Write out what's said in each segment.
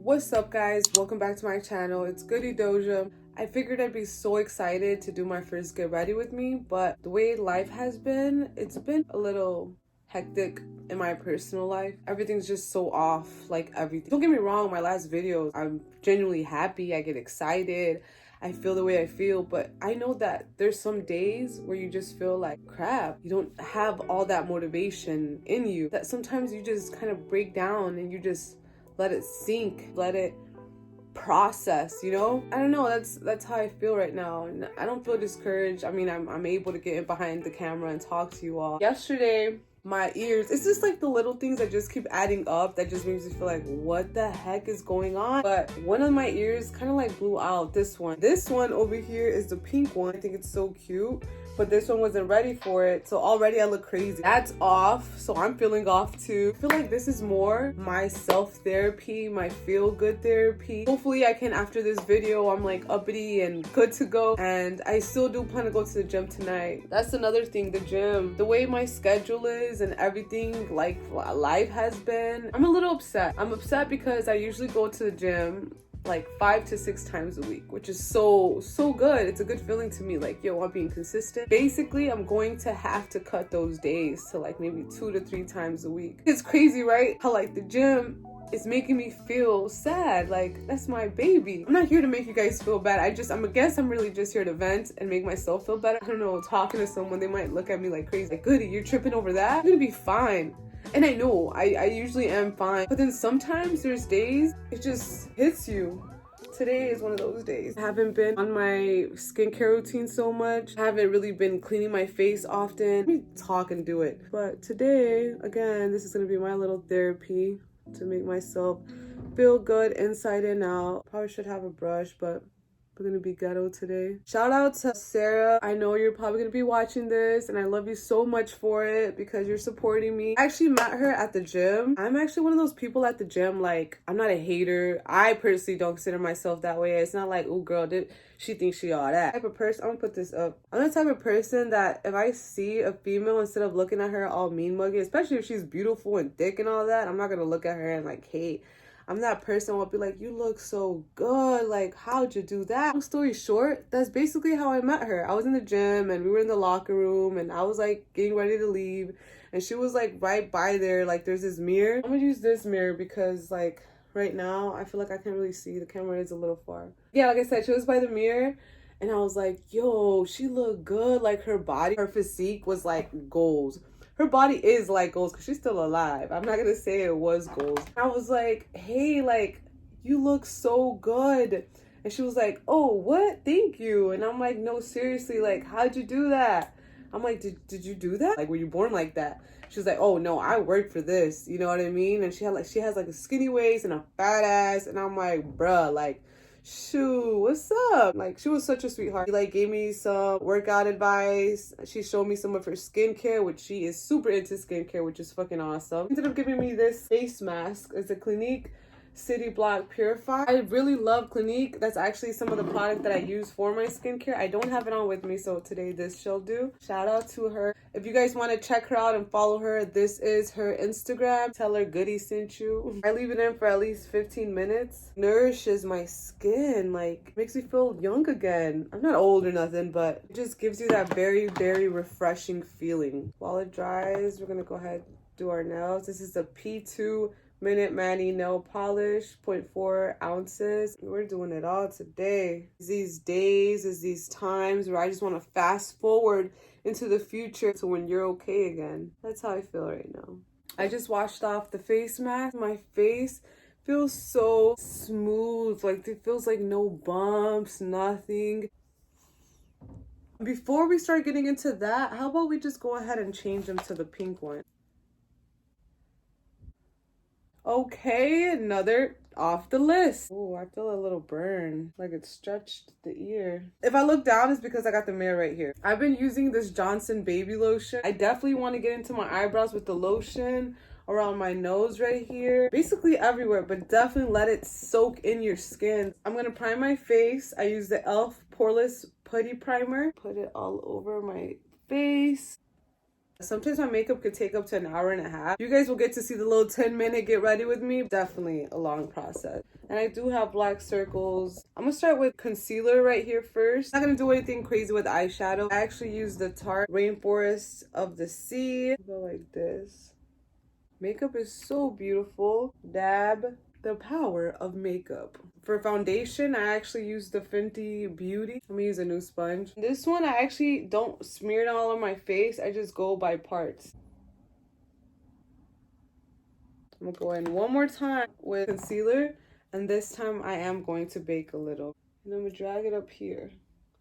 What's up, guys? Welcome back to my channel. It's Goody Doja. I figured I'd be so excited to do my first get ready with me, but the way life has been, it's been a little hectic in my personal life. Everything's just so off, like everything. Don't get me wrong, my last videos, I'm genuinely happy, I get excited, I feel the way I feel, but I know that there's some days where you just feel like crap. You don't have all that motivation in you, that sometimes you just kind of break down and you just let it sink, let it process, you know? I don't know, that's how I feel right now. And I don't feel discouraged. I mean, I'm able to get in behind the camera and talk to you all. Yesterday, my ears, it's just like the little things that just keep adding up that just makes me feel like, what the heck is going on? But one of my ears kind of like blew out. This one over here is the pink one. I think it's so cute, but this one wasn't ready for it, so already I look crazy. That's off, so I'm feeling off too. I feel like this is more my self-therapy, my feel-good therapy. Hopefully I can, after this video, I'm like uppity and good to go, and I still do plan to go to the gym tonight. That's another thing, the gym. The way my schedule is and everything, like life has been, I'm a little upset. I'm upset because I usually go to the gym like 5 to 6 times a week, which is so good. It's a good feeling to me, like, yo, I'm being consistent. Basically, I'm going to have to cut those days to like maybe 2 to 3 times a week. It's crazy, right? How like the gym is making me feel sad. Like, that's my baby. I'm not here to make you guys feel bad. I guess I'm really just here to vent and make myself feel better. I don't know, talking to someone, they might look at me like crazy. Like, Goody, you're tripping over that? I'm gonna be fine. And I know, I usually am fine. But then sometimes there's days it just hits you. Today is one of those days. I haven't been on my skincare routine so much. I haven't really been cleaning my face often. Let me talk and do it. But today, again, this is gonna be my little therapy to make myself feel good inside and out. Probably should have a brush, but we're gonna be ghetto today. Shout out to Sarah. I know you're probably gonna be watching this, and I love you so much for it because you're supporting me. I actually met her at the gym. I'm actually one of those people at the gym, like, I'm not a hater. I personally don't consider myself that way. It's not like, oh girl, she thinks she all that type of person. I'm gonna put this up. I'm the type of person that if I see a female, instead of looking at her all mean muggy, especially if she's beautiful and thick and all that, I'm not gonna look at her and like hate. I'm that person who will be like, you look so good, like, how'd you do that? Long story short, that's basically how I met her. I was in the gym and we were in the locker room and I was like getting ready to leave and she was like right by there, like there's this mirror. I'm gonna use this mirror because like right now I feel like I can't really see. The camera is a little far. Yeah, like I said, she was by the mirror and I was like, yo, she looked good. Like her body, her physique was like goals. Her body is like goals because she's still alive. I'm not gonna say it was goals. I was like, hey, like, you look so good. And she was like, oh, what? Thank you. And I'm like, no, seriously, like, how'd you do that? I'm like, did you do that? Like, were you born like that? She was like, oh no, I worked for this. You know what I mean? And she has like a skinny waist and a fat ass. And I'm like, bruh, like, shoot, what's up? Like, she was such a sweetheart. She like gave me some workout advice. She showed me some of her skincare, which she is super into skincare, which is fucking awesome. She ended up giving me this face mask. It's a Clinique City Block Purify. I really love Clinique. That's actually some of the product that I use for my skincare. I don't have it on with me, so today this shall do. Shout out to her. If you guys want to check her out and follow her, this is her Instagram. Tell her Goody sent you. I leave it in for at least 15 minutes. Nourishes my skin, like makes me feel young again. I'm not old or nothing, but it just gives you that very, very refreshing feeling. While it dries, we're gonna go ahead and do our nails. This is the P2 Minute Manny nail polish, 0.4 ounces. We're doing it all today. These days is these times where I just want to fast forward into the future to when you're okay again. That's how I feel right now. I just washed off the face mask. My face feels so smooth. Like, it feels like no bumps, nothing. Before we start getting into that, how about we just go ahead and change them to the pink one? Okay, another off the list. Oh, I feel a little burn, like it stretched the ear. If I look down, it's because I got the mirror right here. I've been using this Johnson baby lotion. I definitely want to get into my eyebrows with the lotion, around my nose right here, basically everywhere, but definitely let it soak in your skin. I'm gonna prime my face. I use the e.l.f. Poreless Putty Primer. Put it all over my face. Sometimes my makeup could take up to an hour and a half. You guys will get to see the little 10-minute get ready with me. Definitely a long process. And I do have black circles. I'm gonna start with concealer right here first. I'm not gonna do anything crazy with eyeshadow. I actually use the Tarte Rainforest of the Sea. Go like this. Makeup is so beautiful. Dab. The power of makeup. For foundation, I actually use the Fenty Beauty. I'm gonna use a new sponge. This one, I actually don't smear it all on my face. I just go by parts. I'm gonna go in one more time with concealer, and this time I am going to bake a little. And I'm gonna drag it up here,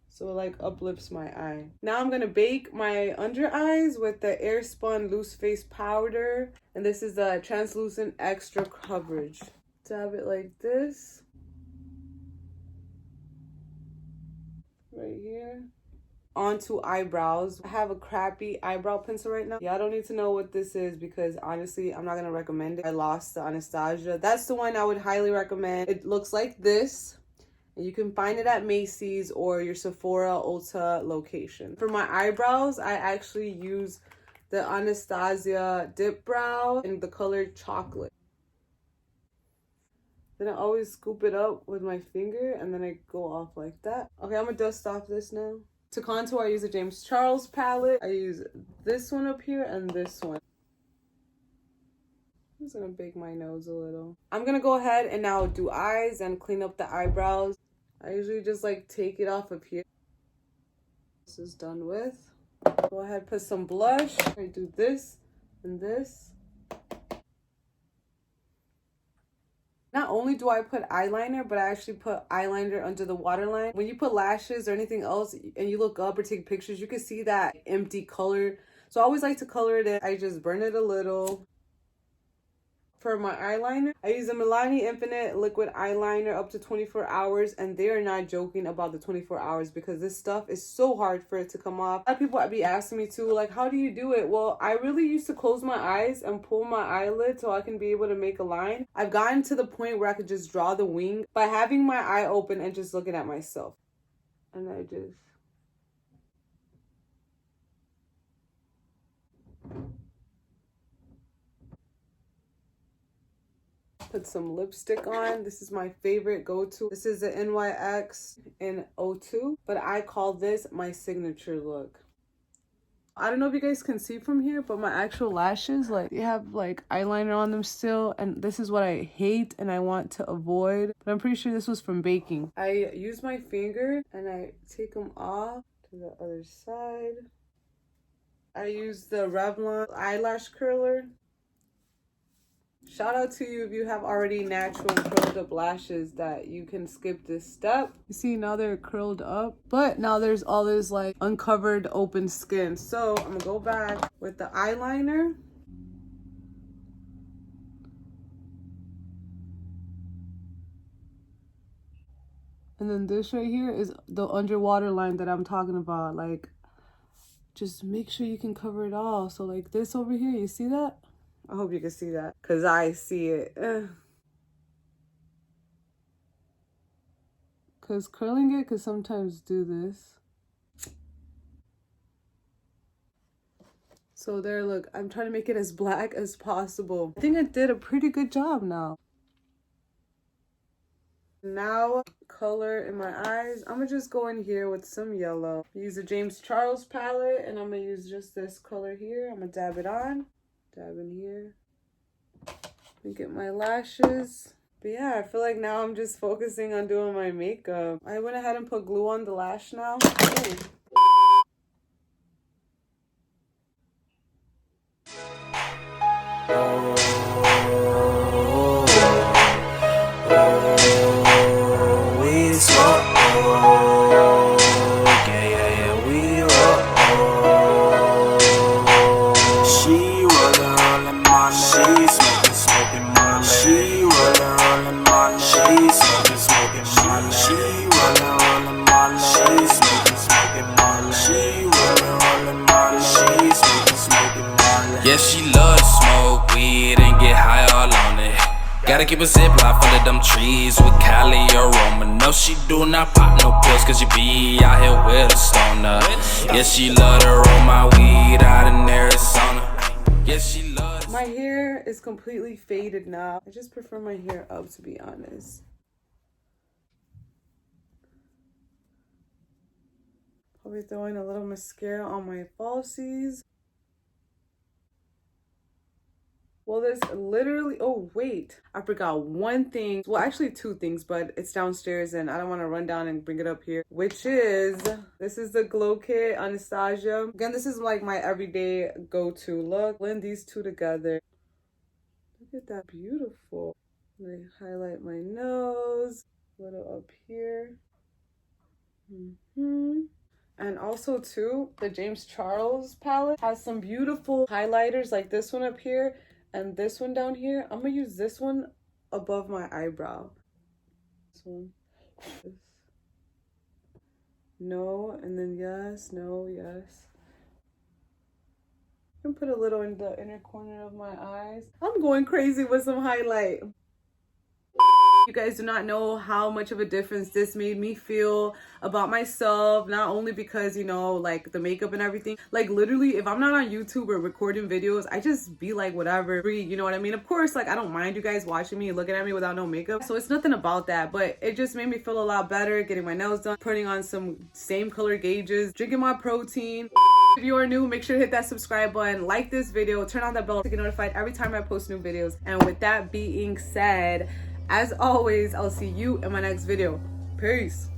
so it like uplifts my eye. Now I'm gonna bake my under eyes with the Airspun Loose Face Powder, and this is the Translucent Extra Coverage. Dab it like this. Right here. Onto eyebrows. I have a crappy eyebrow pencil right now. Y'all don't need to know what this is because honestly, I'm not gonna recommend it. I lost the Anastasia. That's the one I would highly recommend. It looks like this. And you can find it at Macy's or your Sephora Ulta location. For my eyebrows, I actually use the Anastasia Dip Brow in the color Chocolate. Then I always scoop it up with my finger and then I go off like that. Okay, I'm gonna dust off this now. To contour, I use a James Charles palette. I use this one up here and this one. I'm just gonna bake my nose a little. I'm gonna go ahead and now do eyes and clean up the eyebrows. I usually just like take it off of here. This is done with. Go ahead, put some blush. I do this and this. Not only do I put eyeliner, but I actually put eyeliner under the waterline. When you put lashes or anything else and you look up or take pictures, you can see that empty color. So I always like to color it in. I just burn it a little. For my eyeliner, I use a Milani Infinite Liquid Eyeliner up to 24 hours. And they are not joking about the 24 hours because this stuff is so hard for it to come off. A lot of people be asking me too, like, how do you do it? Well, I really used to close my eyes and pull my eyelid so I can be able to make a line. I've gotten to the point where I could just draw the wing by having my eye open and just looking at myself. And I just... put some lipstick on. This is my favorite go-to. This is the NYX in 02, but I call this my signature look. I don't know if you guys can see from here, but my actual lashes, like, they have like eyeliner on them still, and this is what I hate and I want to avoid, but I'm pretty sure this was from baking. I use my finger and I take them off to the other side. I use the Revlon eyelash curler. Shout out to you if you have already natural curled up lashes that you can skip this step. You see, now they're curled up, but now there's all this like uncovered open skin. So I'm gonna go back with the eyeliner. And then this right here is the underwater line that I'm talking about. Like, just make sure you can cover it all. So like this over here, you see that? I hope you can see that because I see it. Because curling it could sometimes do this. So there, look, I'm trying to make it as black as possible. I think I did a pretty good job now. Now, color in my eyes. I'm gonna just go in here with some yellow. Use a James Charles palette and I'm gonna use just this color here. I'm gonna dab it on. Dab in here. Let me get my lashes. But yeah, I feel like now I'm just focusing on doing my makeup. I went ahead and put glue on the lash now. Ooh. She rollin', rollin' my she's smoking, smoking. Gotta keep a ziplock full of them trees with Cali aroma. No, she do not pop no pills, cause she be out here with a stoner. Yeah, she love to roll my weed out in Arizona. Yeah, she loves. My hair is completely faded now. I just prefer my hair up, to be honest. Probably throwing a little mascara on my falsies. Well, there's literally, oh wait, I forgot one thing. Well, actually two things, but it's downstairs and I don't want to run down and bring it up here, which is, this is the Glow Kit Anastasia. Again, this is like my everyday go-to look. Blend these two together. Look at that, beautiful. Let me highlight my nose, a little up here. And also too, the James Charles palette has some beautiful highlighters like this one up here and this one down here. I'm gonna use this one above my eyebrow. This one. This. No, and then yes, no, yes. I can put a little in the inner corner of my eyes. I'm going crazy with some highlight. You guys do not know how much of a difference this made me feel about myself. Not only because, you know, like the makeup and everything. Like literally, if I'm not on YouTube or recording videos, I just be like whatever, you know what I mean? Of course, like I don't mind you guys watching me, looking at me without no makeup. So it's nothing about that, but it just made me feel a lot better. Getting my nails done, putting on some same color gauges, drinking my protein. If you are new, make sure to hit that subscribe button, like this video, turn on that bell to get notified every time I post new videos. And with that being said, as always, I'll see you in my next video. Peace.